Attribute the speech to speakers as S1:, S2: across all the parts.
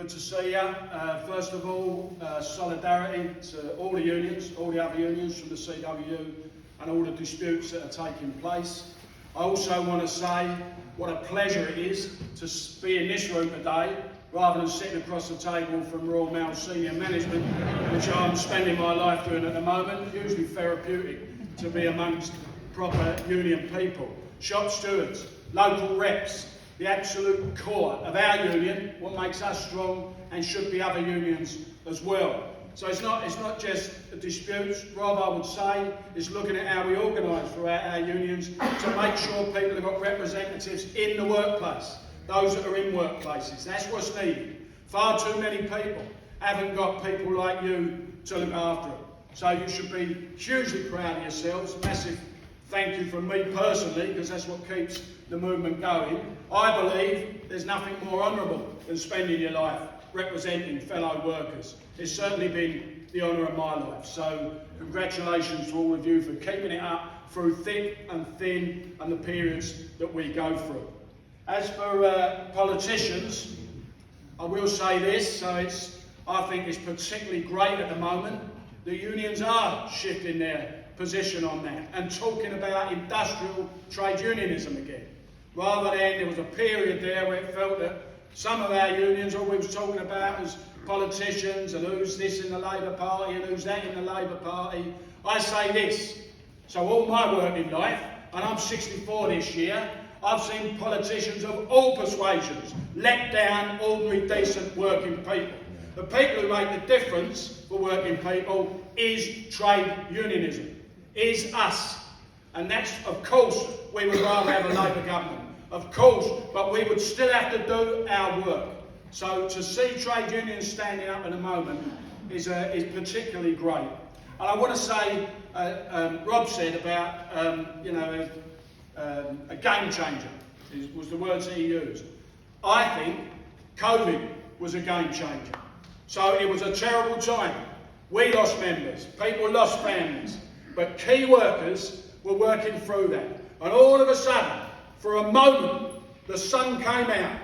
S1: Good to see you. First of all, solidarity to all the unions, all the other unions from the CWU and all the disputes that are taking place. I also want to say what a pleasure it is to be in this room today rather than sitting across the table from Royal Mail senior management, which I'm spending my life doing at the moment. Hugely therapeutic to be amongst proper union people. Shop stewards, local reps, the absolute core of our union, what makes us strong, and should be other unions as well. So it's not just disputes. Rob, I would say, is looking at how we organise throughout our unions to make sure people have got representatives in the workplace, those that are in workplaces. That's what's needed. Far too many people haven't got people like you to look after them. So you should be hugely proud of yourselves. Massive thank you from me personally, because that's what keeps the movement going. I believe there's nothing more honourable than spending your life representing fellow workers. It's certainly been the honour of my life. So congratulations to all of you for keeping it up through thick and thin and the periods that we go through. As for politicians, I will say this, I think it's particularly great at the moment. The unions are shifting their position on that and talking about industrial trade unionism again. Rather than there was a period there where it felt that some of our unions, all we was talking about was politicians and who's this in the Labour Party and who's that in the Labour Party. I say this, so all my working life, and I'm 64 this year, I've seen politicians of all persuasions let down ordinary decent working people. The people who make the difference for working people is trade unionism, is us. And that's, of course, we would rather have a Labour government. Of course, but we would still have to do our work. So to see trade unions standing up at the moment is particularly great. And I want to say, Rob said about, a game changer, was the words that he used. I think COVID was a game changer. So it was a terrible time. We lost members, people lost families, but key workers were working through that. And all of a sudden, for a moment, the sun came out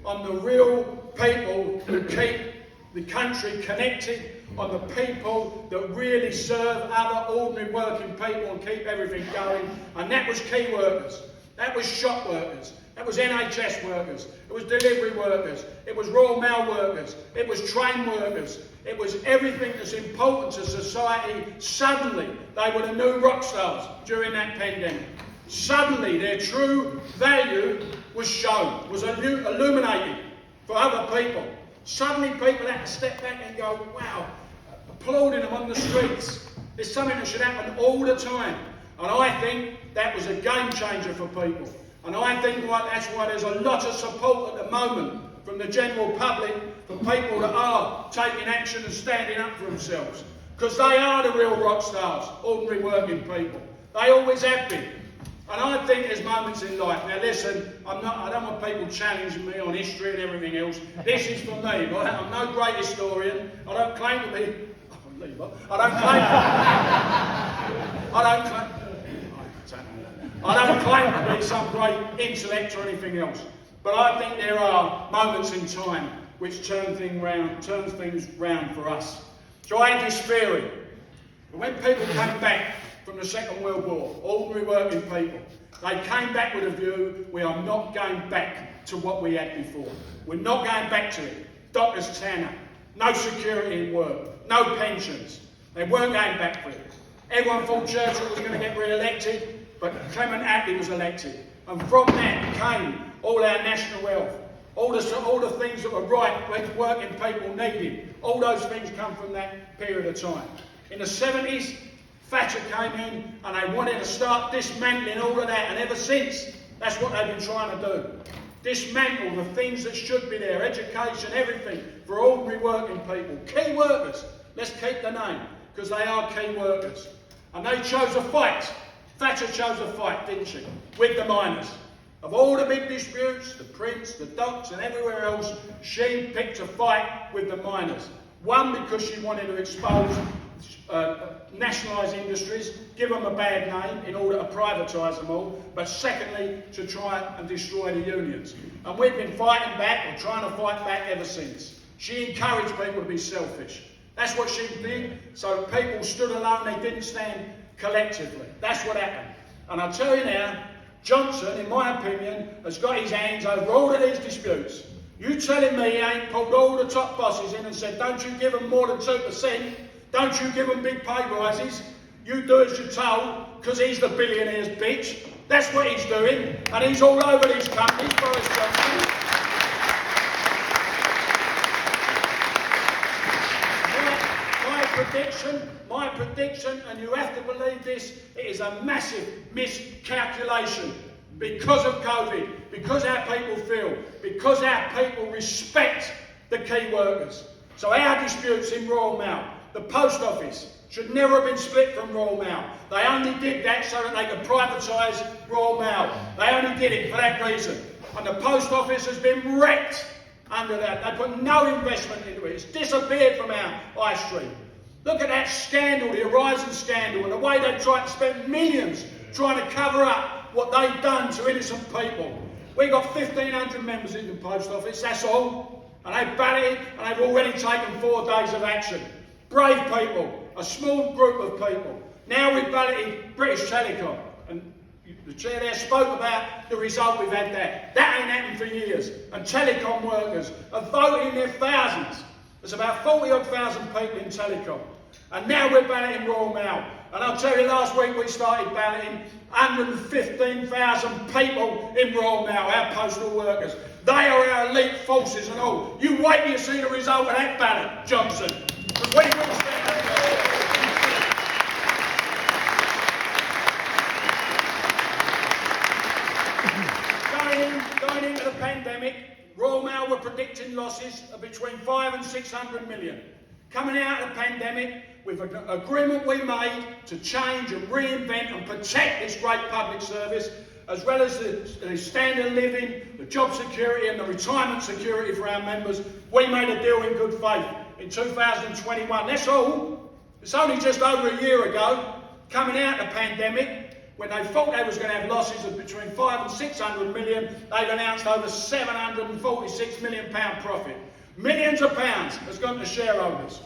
S1: on the real people who keep the country connected, on the people that really serve other ordinary working people and keep everything going. And that was key workers, that was shop workers, that was NHS workers, it was delivery workers, it was Royal Mail workers, it was train workers, it was everything that's important to society. Suddenly, they were the new rock stars during that pandemic. Suddenly, their true value was shown, was illuminated for other people. Suddenly, people had to step back and go, wow, applauding them on the streets. It's something that should happen all the time. And I think that was a game changer for people. And I think that's why there's a lot of support at the moment from the general public for people that are taking action and standing up for themselves. Because they are the real rock stars, ordinary working people. They always have been. And I think there's moments in life. Now listen, I don't want people challenging me on history and everything else. This is for me, right? I'm no great historian. I don't claim to be. I don't claim to be some great intellect or anything else. But I think there are moments in time which turns things round for us. So I had this theory. When people came back from the Second World War, ordinary working people, they came back with a view, we are not going back to what we had before. We're not going back to it. Doctors Tanner, no security in work, no pensions. They weren't going back for it. Everyone thought Churchill was going to get re-elected, but Clement Attlee was elected. And from that came all our national wealth, all the things that were right, when working people needed. All those things come from that period of time. In the 70s, Thatcher came in and they wanted to start dismantling all of that, and ever since, that's what they've been trying to do. Dismantle the things that should be there, education, everything, for ordinary working people. Key workers, let's keep the name, because they are key workers. And they chose a fight. Thatcher chose a fight, didn't she, with the miners. Of all the big disputes, the Prince, the docks and everywhere else, she picked a fight with the miners. One, because she wanted to expose nationalise industries, give them a bad name in order to privatise them all, but secondly, to try and destroy the unions. And we've been fighting back, or trying to fight back ever since. She encouraged people to be selfish. That's what she did, so people stood alone, they didn't stand collectively. That's what happened. And I'll tell you now, Johnson, in my opinion, has got his hands over all of these disputes. You telling me he ain't pulled all the top bosses in and said, don't you give them more than 2%, don't you give them big pay rises, you do as you're told, because he's the billionaire's bitch. That's what he's doing, and he's all over these companies, Boris Johnson. My prediction, and you have to believe this, it is a massive miscalculation because of COVID, because our people feel, because our people respect the key workers. So our disputes in Royal Mail, the post office should never have been split from Royal Mail. They only did that so that they could privatise Royal Mail. They only did it for that reason. And the post office has been wrecked under that. They put no investment into it. It's disappeared from our high street. Look at that scandal, the Horizon scandal, and the way they tried to spend millions trying to cover up what they've done to innocent people. We've got 1,500 members in the post office, that's all. And they've balloted, and they've already taken 4 days of action. Brave people, a small group of people. Now we've balloted British Telecom. And the chair there spoke about the result we've had there. That ain't happened for years. And telecom workers are voting in their thousands. There's about 40,000 people in telecom. And now we're balloting Royal Mail. And I'll tell you, last week we started balloting 115,000 people in Royal Mail, our postal workers. They are our elite forces and all. You wait till you see the result of that ballot, Johnson. Because we will stand up. Going into the pandemic, Royal Mail were predicting losses of between 500 and 600 million. Coming out of the pandemic, with an agreement we made to change and reinvent and protect this great public service, as well as the standard of living, the job security and the retirement security for our members, we made a deal in good faith in 2021. That's all. It's only just over a year ago, coming out of the pandemic, when they thought they was going to have losses of between 500 and 600 million, they've announced over £746 million profit. Millions of pounds has gone to shareholders.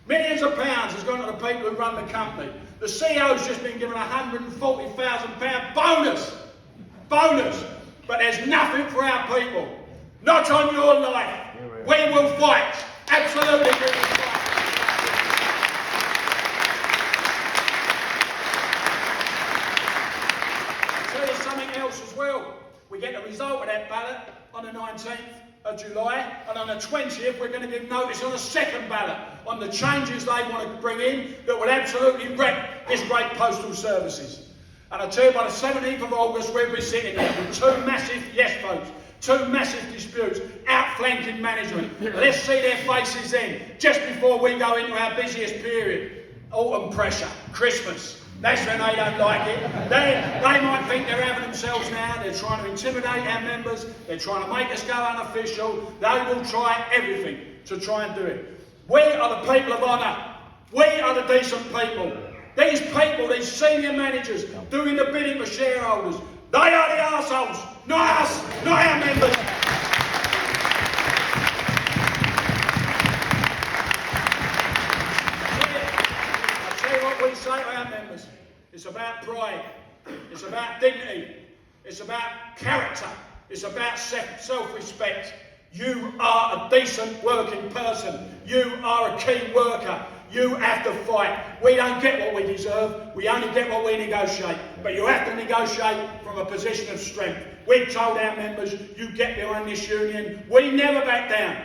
S1: Millions of pounds has gone to the people who run the company. The CEO's just been given £140,000 bonus. Bonus. But there's nothing for our people. Not on your life. We will fight. Absolutely we will fight. I'll tell you something else as well. We get the result of that ballot on the 19th of July, and on the 20th we're going to give notice on the second ballot on the changes they want to bring in that will absolutely wreck this great postal services. And I tell you, by the 17th of August we'll be sitting there with 2 massive yes votes, 2 massive disputes, outflanking management. Let's see their faces then, just before we go into our busiest period, autumn pressure, Christmas. That's when they don't like it. They might think they're having themselves now. They're trying to intimidate our members. They're trying to make us go unofficial. They will try everything to try and do it. We are the people of honour. We are the decent people. These people, these senior managers, doing the bidding for shareholders, they are the arseholes, not us, not our members. We say to our members, it's about pride, it's about dignity, it's about character, it's about self-respect. You are a decent working person, you are a key worker, you have to fight. We don't get what we deserve, we only get what we negotiate, but you have to negotiate from a position of strength. We've told our members, you get behind this union, we never back down.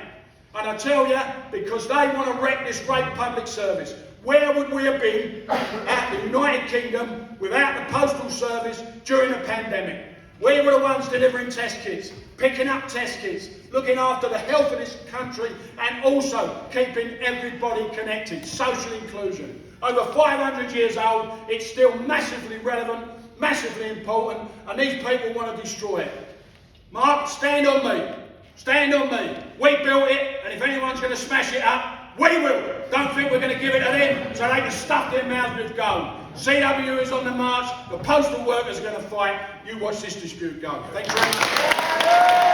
S1: And I tell you, because they want to wreck this great public service. Where would we have been at the United Kingdom without the postal service during the pandemic? We were the ones delivering test kits, picking up test kits, looking after the health of this country and also keeping everybody connected, social inclusion. Over 500 years old, it's still massively relevant, massively important, and these people want to destroy it. Mark, stand on me. Stand on me. We built it, and if anyone's going to smash it up, we will. Don't think we're going to give it to them so they can stuff their mouths with gold. CWU is on the march. The postal workers are going to fight. You watch this dispute go. Thank you very much.